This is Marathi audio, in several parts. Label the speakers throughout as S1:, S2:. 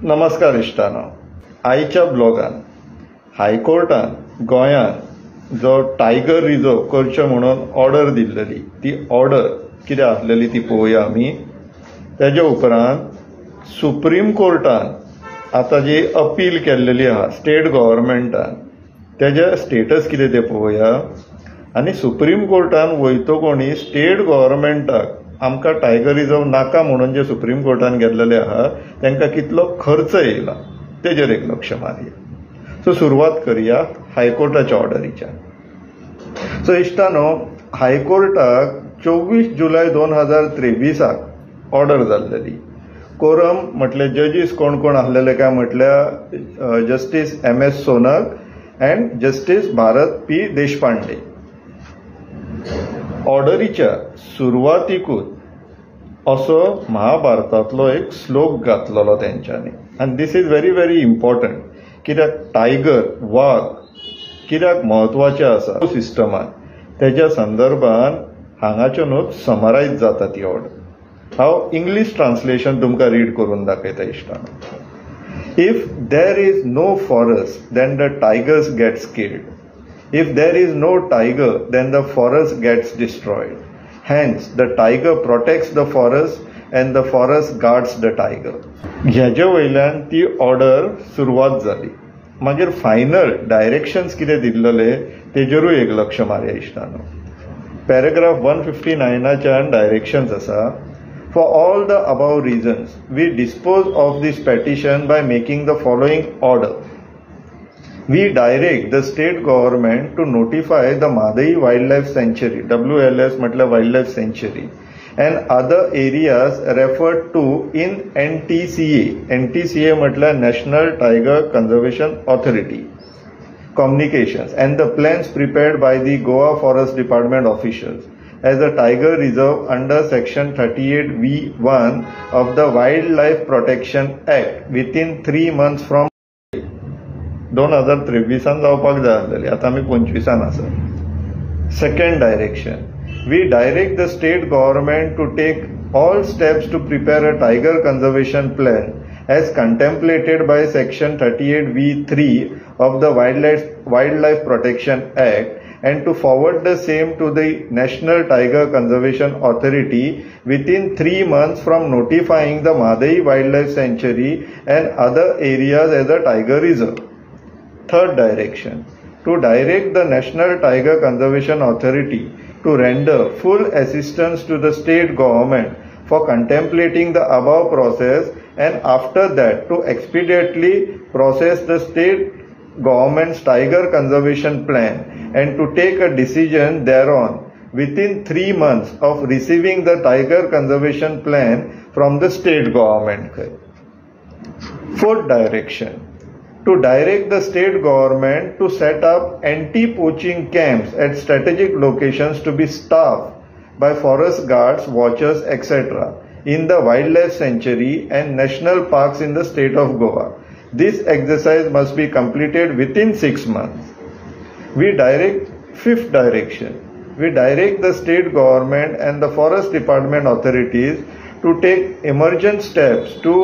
S1: नमस्कार इश्टानो. आयच्या ब्लॉगान हायकोर्टान गोंयान जो टायगर रिझर्व करचे म्हणून ऑर्डर दिल्ली ती ऑर्डर कितें आसलेली ती पळोवया आमी. तेजे उपरांत सुप्रीम कोर्टान आतां जी अपील केल्लेली आहा स्टेट गव्हर्मेंटान तेजे स्टेटस कितें तें पळोवया. आनी सुप्रीम कोर्टान वयतकोणी स्टेट गव्हर्मेंटाक आमकां टायगर रिझर्व नाका म्हणून जे सुप्रीम कोर्टान गेल्लेले आहा तांकां कितलो खर्च येयला तेजेर एक लक्ष मारया. सो सुरवात करुया हायकोर्टाच्या ऑर्डरीच्यान. सो इश्टानो, हायकोर्टाक 24 जुलय 2023 ऑर्डर जाल्लेली. कोरम म्हटले जजीस कोण कोण आसलेले काय म्हटल्यार justice MS Sonak and justice Bharat P Deshpande. ऑर्डरीच्या सुरवातीकूच असो महाभारतातलो एक श्लोक घातलेलो तेंच्यांनी. आनी this is very very important. कित्याक टायगर वाघ कित्याक म्हत्वाचे आसा सिस्टमान तेज्या संदर्भान हांगाच्यानूच समरायज जाता ती ऑर्डर. हांव इंग्लीश ट्रान्सलेशन तुमकां रीड करून दाखयता इश्टानो. If there is no forest then the tigers gets killed. If there is no tiger, then the forest gets destroyed. Hence, the tiger protects the forest and the forest guards the tiger. ह्याच्या वयल्यान ती ऑर्डर सुरवात जाली. मागीर फायनल डायरेक्शन्स कितें दिल्लेले तेजेरूय एक लक्ष मारया इश्टानो. पॅराग्राफ 159च्यान डायरेक्शन्स आसा. For all the above reasons, we dispose of this petition by making the following order. We direct the state government to notify the Madai Wildlife Sanctuary, WLS मतलब Wildlife Sanctuary, and other areas referred to in NTCA. NTCA मतलब National Tiger Conservation Authority communications and the plans prepared by the Goa Forest Department officials as a tiger reserve under section 38(v)(1) of the Wildlife Protection Act within 3 months from 2023 जावपाक जाय आसलेली. आतां आमी 25 आसा. Second direction. We direct the state government to take all steps to prepare a tiger conservation plan as contemplated by section 38(v)(3) of the Wildlife Protection Act and to forward the same to the National Tiger Conservation Authority within 3 months from notifying the Madai Wildlife Sanctuary and other areas as a tiger reserve. Third direction. To direct the National Tiger Conservation Authority to render full assistance to the state government for contemplating the above process and after that to expediently process the state government's tiger conservation plan and to take a decision thereon within 3 months of receiving the tiger conservation plan from the state government. Fourth direction. To direct the state government to set up anti-poaching camps at strategic locations to be staffed by forest guards, watchers, etc. in the wildlife sanctuary and national parks in the state of Goa. This exercise must be completed within 6 months. Fifth direction. We direct the state government and the forest department authorities to take emergent steps to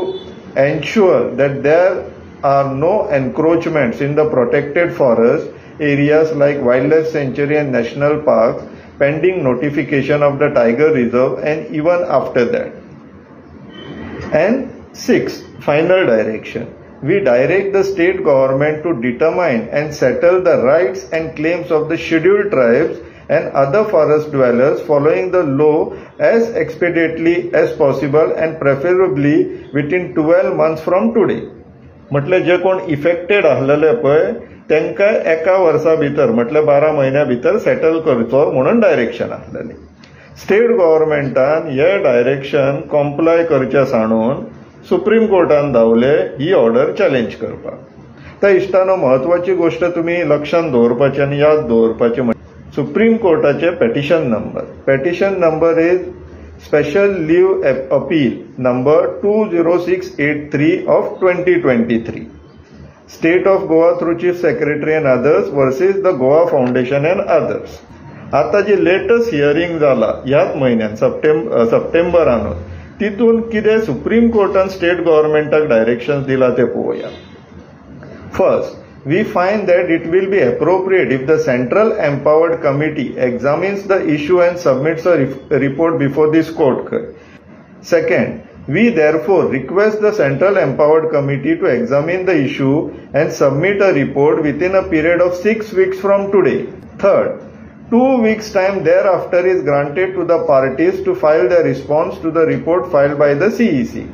S1: ensure that there are no encroachments in the protected forest areas like wildlife sanctuary and national parks pending notification of the tiger reserve and even after that. And sixth, final direction. We direct the state government to determine and settle the rights and claims of the scheduled tribes and other forest dwellers following the law as expediently as possible and preferably within 12 months from today. म्हटले जे कोण इफेक्टेड आसलेले पळय तांकां एका वर्सा भितर म्हटले 12 म्हयन्या भितर सेटल करचो म्हणून डायरेक्शन आसलेली. स्टेट गव्हर्मेंटान हे डायरेक्शन कॉम्प्लाय करचे सांडून सुप्रीम कोर्टान धांवले ही ऑर्डर चॅलेंज करपाक. तर इश्टानो, महत्वाची गोष्ट तुमी लक्षांत दवरपाची आनी याद दवरपाची म्हणजे सुप्रीम कोर्टाचे petition number is Special Leave Appeal number 20683 of 2023. State of Goa through Chief Secretary and others versus the Goa Foundation and others. आता जी लेटेस्ट हियरिंग जाला ह्याच म्हयन्यात सप्टेंबरानूच तितून कितें सुप्रीम कोर्टान स्टेट गव्हर्नमेंटाक डायरेक्शन्स दिला ते पळोवया. First, we find that it will be appropriate if the Central Empowered Committee examines the issue and submits a report before this court. Second, we therefore request the Central Empowered Committee to examine the issue and submit a report within a period of 6 weeks from today. Third, 2 weeks' time thereafter is granted to the parties to file their response to the report filed by the CEC.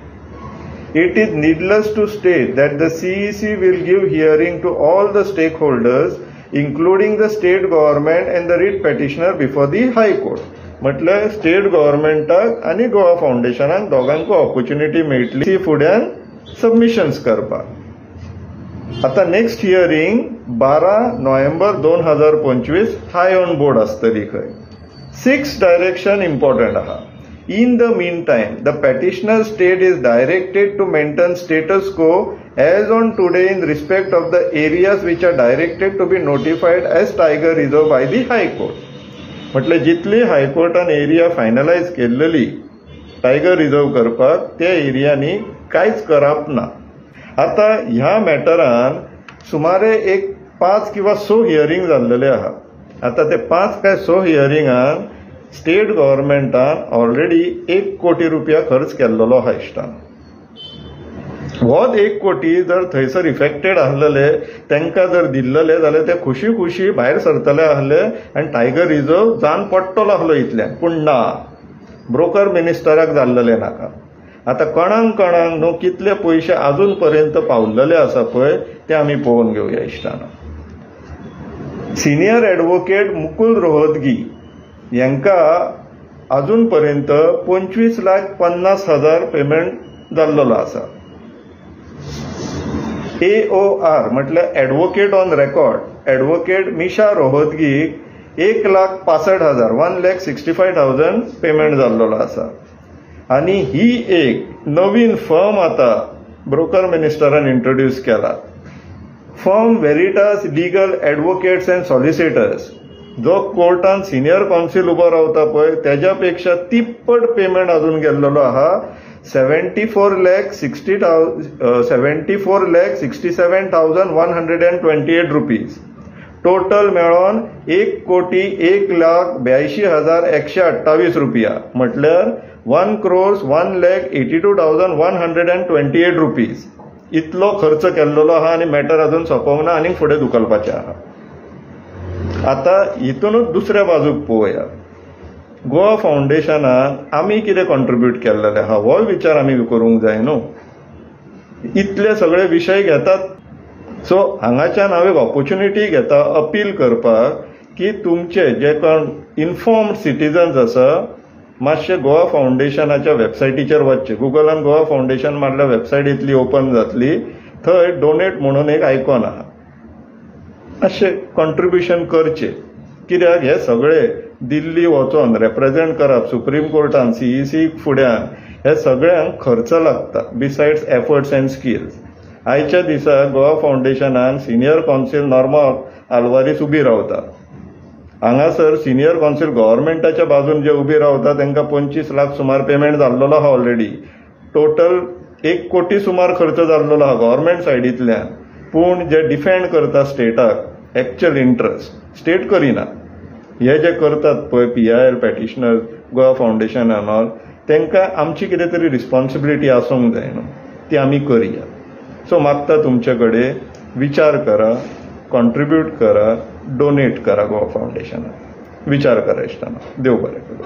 S1: It is needless to state that the CEC will give hearing to all the stakeholders, including the state government and the writ petitioner before the High Court. म्हटल्यार स्टेट गव्हर्नमेंटाक आनी गोवा फाउंडेशनाक दोगांक ऑपॉर्च्युनिटी मेळटली फुड्यान सबमिशन्स करपाक. आता next hearing 12 November 2025 high on board आसतली खंय. 6 डायरेक्शन इम्पॉर्टंट आहा. In the meantime, the petitioner state is directed to maintain status quo as on today in respect of the areas which are directed to be notified as Tiger Reserve by the High Court. म्हटले जितली हायकोर्टान एरिया फायनलायज केल्ली टायगर रिझर्व करपाक त्या एरियांनी कांयच करप ना. आता ह्या मॅटरान सुमारे एक 5 किंवा 6 हियरिंग जाल्लेले आहा. आता ते 5 काय 6 हियरिंगान स्टेट गव्हर्नमेंटान ऑलरेडी 1 कोटी रुपया खर्च केल्लो आहा इश्टान. होच 1 कोटी जर थंयसर इफेक्टेड आसलेले तांकां जर दिल्ले जाल्यार ते खुशी खुशी भायर सरतले आसले आनी टायगर रिझर्व जावन पडटलो आसलो इतल्यान. पूण ना, ब्रोकर मिनिस्टराक जाल्लेले नाका. आता कोणाक न्हू कितले पयशे अजून पर्यंत पावल्लेले आसा पळय ते आमी पळोवन घेवया इश्टान. सिनियर एडवोकेट मुकुल रोहतगी यांका अजून पर्यंत 25,50,000 पेमेंट जाल्लो आसा. AOR म्हटल्यार advocate on record advocate Misha रोहतगीक 1,65,000 1,65,000 पेमेंट जाल्लो आसा. आणि ही एक नवीन फर्म आता ब्रोकर मिनिस्टरान इंट्रोड्यूस केला. Firm Veritas legal advocates and solicitors, जो कोर्टान सिनियर काउन्सिल उबो रावता पळय त्याच्यापेक्षा तिप्पट पेमेंट अजून गेल्लो आहा. 74,67,128 रुपीज. टोटल मेळोन 1,82,128 रुपया म्हटल्यार 1,01,82,128 रुपीज इतलो खर्च केल्लो आहा आणि मॅटर अजून सोंपोंक ना आनी फुडें धुकलपाचें आहा. आता हितूनच दुसऱ्या बाजूक पळोवया. गोवा फाउंडेशनान आमी कितें कॉन्ट्रिब्यूट केल्लेले आहा हो विचार आमी करूंक जाय न्हू. इतले सगळे विशय घेतात. सो हांगाच्यान हांव एक ऑपॉर्च्युनिटी घेता अपील करपाक की तुमचे जे कोण इन्फॉर्म्ड सिटीजन्स आसा मातशे गोवा फाउंडेशनाच्या वेबसायटीचेर वचचे. गुगलान गोवा फाउंडेशन मारल्यार वेबसायट इतली ओपन जातली. थंय डोनेट म्हणून एक आयकॉन आहा. अशें कॉन्ट्रिब्युशन करचे. कित्याक हे सगळे दिल्ली वचोन रेप्रेझेंट करप सुप्रीम कोर्टान CEC फुड्यान हे सगळ्यांक खर्च लागता बिसायड्स एफर्ट्स अँड स्किल्स. आयच्या दिसा गोवा फाउंडेशनान सिनियर काउन्सिल नॉर्मा आल्वारीस उबी रावता. हांगासर सिनियर काउन्सिल गव्हर्नमेंटाच्या बाजून जे उबी रावता तांकां 25 लाख सुमार पेमेंट जाल्लो आहा ऑलरेडी. टोटल 1 कोटी सुमार खर्च जाल्लो आहा गव्हर्नमेंट सायडींतल्यान. पूण जे डिफेंड करता स्टेटाक एक्चुअल इंट्रस्ट स्टेट करिना. हे जे करतात पळय PIL petitioner Goa foundation and all तांकां आमची कितें तरी रिस्पॉन्सिबिलिटी आसूंक जाय न्हू ती आमी करया. सो मागता तुमचे कडेन विचार करा, कॉन्ट्रिब्यूट करा, डोनेट करा गोवा फाउंडेशनाक. विचार करा इश्टानो. देव बरें करूं.